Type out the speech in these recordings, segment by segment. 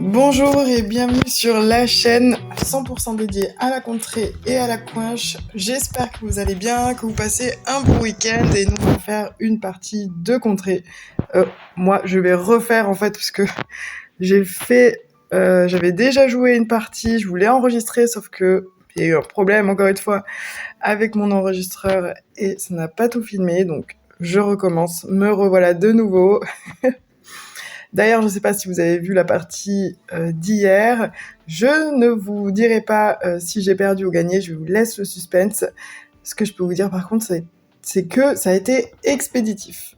Bonjour et bienvenue sur la chaîne 100% dédiée à la contrée et à la coinche. J'espère que vous allez bien, que vous passez un bon week-end et nous on va faire une partie de contrée. Moi je vais refaire en fait parce que j'avais déjà joué une partie, je voulais enregistrer sauf que il y a eu un problème encore une fois avec mon enregistreur et ça n'a pas tout filmé donc je recommence, me revoilà de nouveau. D'ailleurs, je ne sais pas si vous avez vu la partie d'hier. Je ne vous dirai pas si j'ai perdu ou gagné, je vous laisse le suspense. Ce que je peux vous dire par contre, c'est que ça a été expéditif.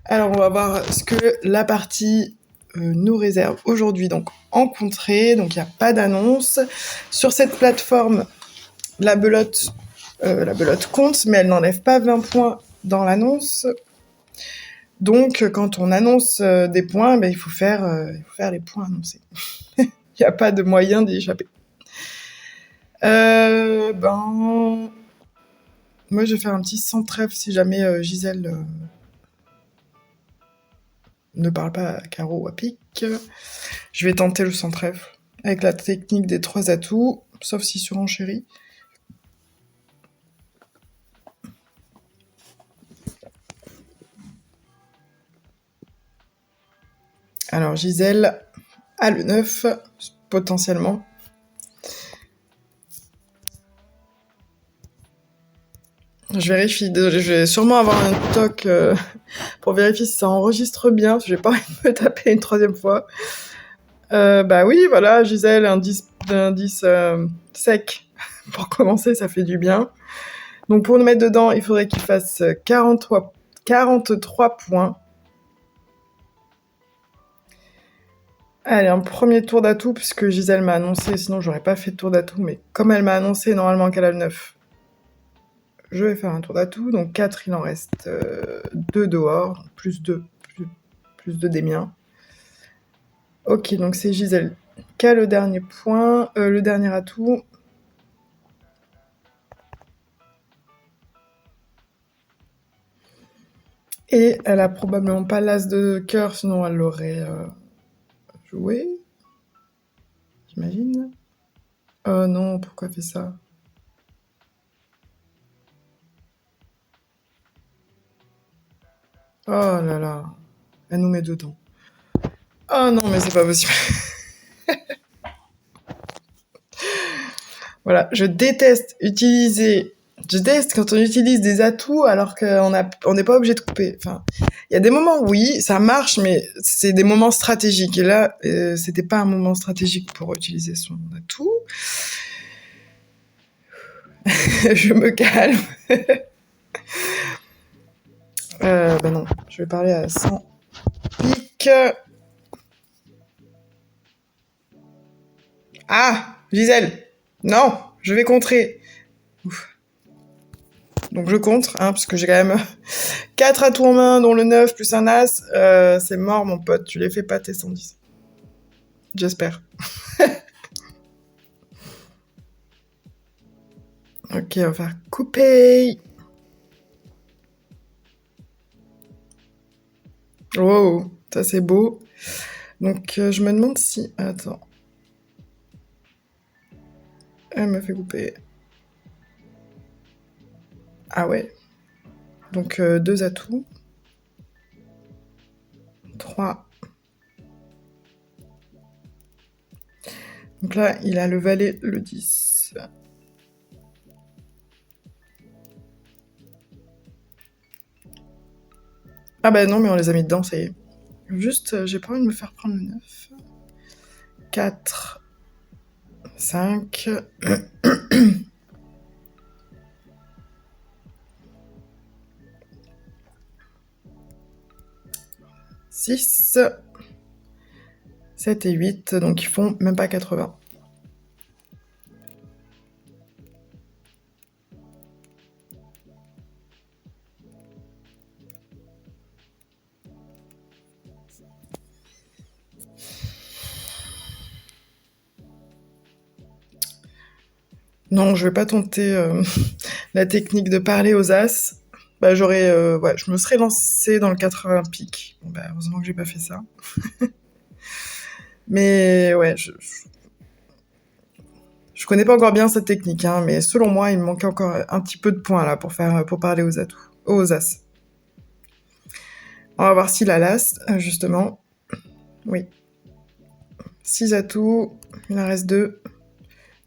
Alors, on va voir ce que la partie nous réserve aujourd'hui, donc en contrée, donc il n'y a pas d'annonce. Sur cette plateforme, la belote compte, mais elle n'enlève pas 20 points dans l'annonce. Donc, quand on annonce des points, il faut faire les points annoncés. Il n'y a pas de moyen d'y échapper. Moi, je vais faire un petit sans trèfle si jamais Gisèle ne parle pas à carreau ou à pique. Je vais tenter le sans trèfle avec la technique des 3 atouts, sauf si surenchérie. Alors, Gisèle a le 9, potentiellement. Je vérifie, je vais sûrement avoir un toc pour vérifier si ça enregistre bien, parce que j'ai pas envie de me taper une 3e fois. Oui, voilà, Gisèle, un 10 sec. Pour commencer, ça fait du bien. Donc pour nous mettre dedans, il faudrait qu'il fasse 43 points. Allez, un premier tour d'atout, puisque Gisèle m'a annoncé, sinon j'aurais pas fait de tour d'atout, mais comme elle m'a annoncé normalement qu'elle a le 9, je vais faire un tour d'atout. Donc 4, il en reste 2 dehors, plus 2 des miens. Ok, donc c'est Gisèle qui a le dernier point, le dernier atout. Et elle a probablement pas l'as de cœur, sinon elle l'aurait joué. J'imagine. Oh non, pourquoi elle fait ça? Oh là là, elle nous met dedans. Oh non, mais c'est pas possible. Voilà, je déteste quand on utilise des atouts alors qu'on n'est pas obligé de couper. Enfin, il y a des moments, oui, ça marche, mais c'est des moments stratégiques. Et là, c'était pas un moment stratégique pour utiliser son atout. Je me calme. Non, je vais parler à 100 pique. Ah, Gisèle. Non, je vais contrer. Ouf. Donc je contre, parce que j'ai quand même 4 atouts en main, dont le 9 plus un as. C'est mort, mon pote, tu les fais pas tes 110. J'espère. Ok, on va faire couper. Wow, ça c'est beau. Donc je me demande si... Attends. Elle me fait couper. Ah ouais. Donc 2 atouts. 3. Donc là, il a le valet, le 10. Ah bah non, mais on les a mis dedans, ça y est. Juste, j'ai pas envie de me faire prendre le 9. 4. 5. 6. 7 et 8, donc ils font même pas 80. Non, je vais pas tenter la technique de parler aux as. Je me serais lancée dans le 80 pique. Bon, heureusement que j'ai pas fait ça. Mais ouais, je connais pas encore bien cette technique, hein, mais selon moi, il me manquait encore un petit peu de points là pour parler aux as. On va voir s'il a l'as, justement. Oui. 6 atouts, il en reste 2.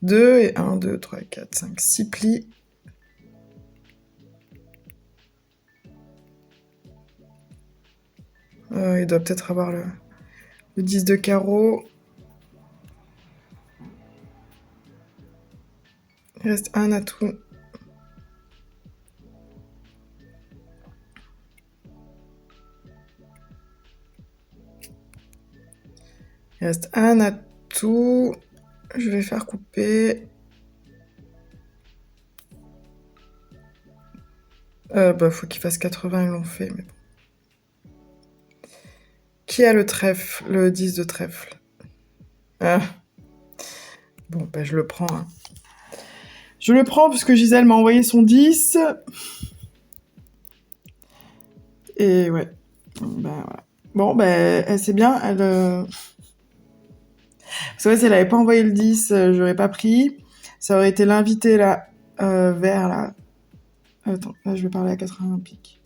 2 et 1, 2, 3, 4, 5, 6 plis. Il doit peut-être avoir le 10 de carreau. Il reste un atout. Il reste un atout. Je vais faire couper. Faut qu'il fasse 80, ils l'ont fait, mais bon. Qui a le trèfle, le 10 de trèfle? Ah. Bon, je le prends. Hein. Je le prends parce que Gisèle m'a envoyé son 10. Et ouais. Voilà. Bon, c'est bien. Parce que si elle avait pas envoyé le 10, j'aurais pas pris. Ça aurait été l'invité là, vert là. Attends, là je vais parler à 80 piques.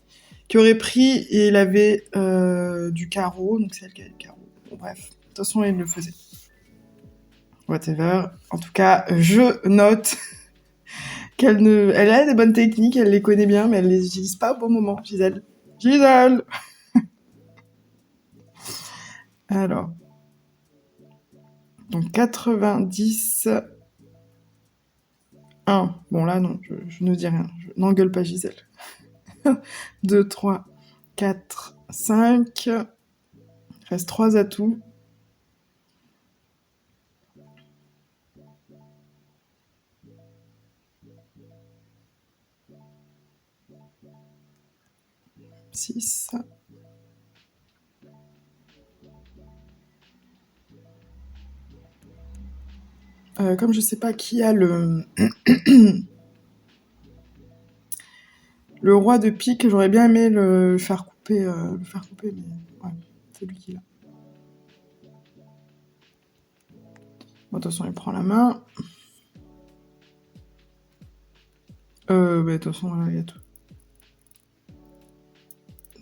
Qui aurait pris et il avait du carreau, donc c'est elle qui a le carreau. Bon, bref, de toute façon il le faisait. Whatever. En tout cas, je note elle a des bonnes techniques, elle les connaît bien, mais elle les utilise pas au bon moment, Gisèle. Gisèle. Alors. Donc 90. 1. Bon là non, je ne dis rien. Je n'engueule pas Gisèle. 2, 3, 4, 5. Il reste 3 atouts. Six. Comme je sais pas qui a le le roi de pique, j'aurais bien aimé le faire couper, mais ouais, c'est lui qui l'a. Bon, de toute façon, il prend la main. De toute façon, voilà, il y a tout.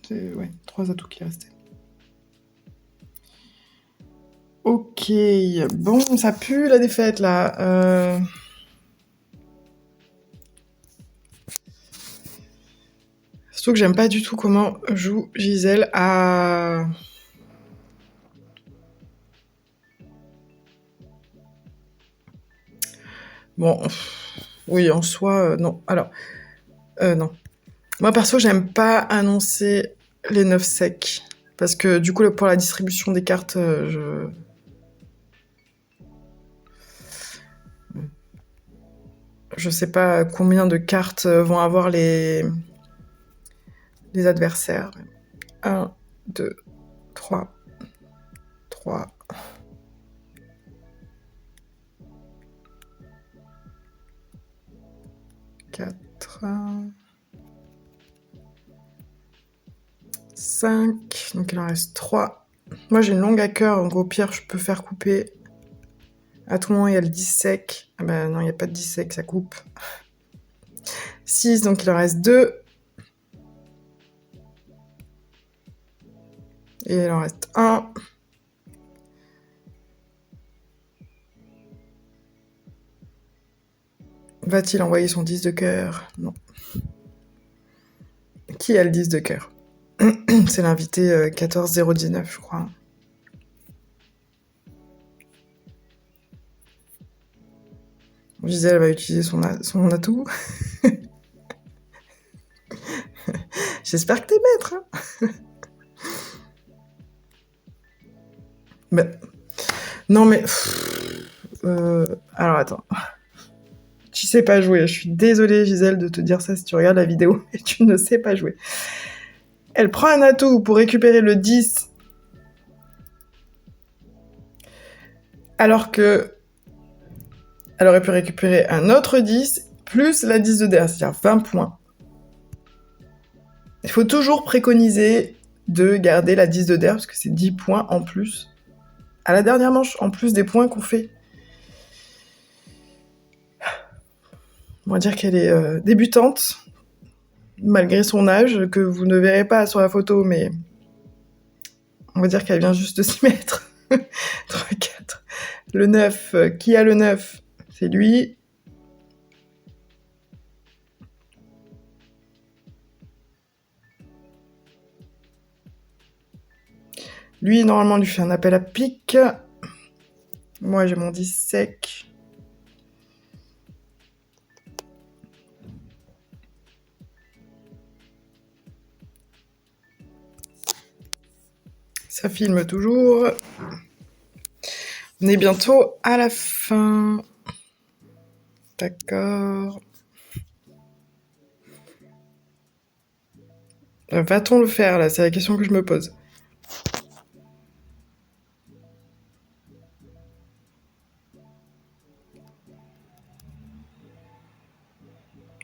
C'est, 3 atouts qui restaient. Ok, bon, ça pue la défaite, là. Surtout que j'aime pas du tout comment joue Gisèle à... Bon, oui, en soi, non. Alors, non. Moi, perso, j'aime pas annoncer les 9 secs. Parce que, du coup, pour la distribution des cartes, je sais pas combien de cartes vont avoir les adversaires. 1, 2, 3, 3. 4, 5, donc il en reste 3. Moi j'ai une longue à cœur, donc au pire je peux faire couper. À tout moment il y a le 10 sec. Ah bah non, il n'y a pas de 10 sec, ça coupe. 6, donc il en reste 2. Et il en reste 1. Va-t-il envoyer son 10 de cœur? Non. Qui a le 10 de cœur? C'est l'invité 14019, je crois. Gisèle va utiliser son atout. J'espère que t'es maître. Hein. Non mais... alors attends. Tu sais pas jouer. Je suis désolée Gisèle de te dire ça si tu regardes la vidéo et tu ne sais pas jouer. Elle prend un atout pour récupérer le 10. Alors que... Elle aurait pu récupérer un autre 10 plus la 10 de derrière, c'est-à-dire 20 points. Il faut toujours préconiser de garder la 10 de derrière parce que c'est 10 points en plus à la dernière manche, en plus des points qu'on fait. On va dire qu'elle est débutante, malgré son âge, que vous ne verrez pas sur la photo, mais on va dire qu'elle vient juste de s'y mettre. 3, 4. Le 9, qui a le 9 ? C'est lui. Lui, normalement, on lui fait un appel à pique. Moi, j'ai mon 10 sec. Ça filme toujours. On est bientôt à la fin. D'accord. Va-t-on le faire, là ? C'est la question que je me pose.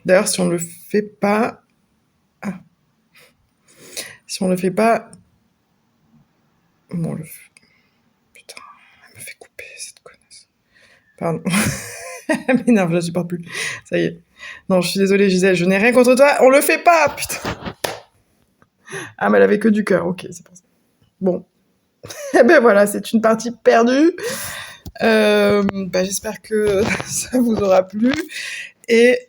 D'ailleurs, si on le fait pas... Ah. Si on le fait pas... Bon, on le fait... Putain, elle me fait couper, cette connasse. Pardon. Elle m'énerve, je la supporte plus. Ça y est. Non, je suis désolée, Gisèle, je n'ai rien contre toi. On le fait pas, putain. Ah, mais elle avait que du cœur. Ok, c'est pour ça. Bon. Eh ben voilà, c'est une partie perdue. J'espère que ça vous aura plu. Et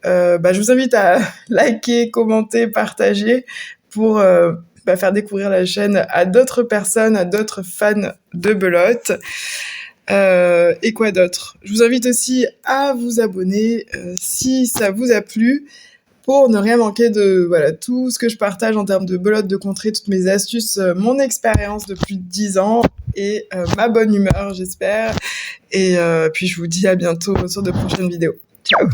je vous invite à liker, commenter, partager pour faire découvrir la chaîne à d'autres personnes, à d'autres fans de belote. Et quoi d'autre ? Je vous invite aussi à vous abonner si ça vous a plu, pour ne rien manquer de tout ce que je partage en termes de belote, de contrée, toutes mes astuces, mon expérience de plus de 10 ans et ma bonne humeur, j'espère. Et puis je vous dis à bientôt sur de prochaines vidéos. Ciao.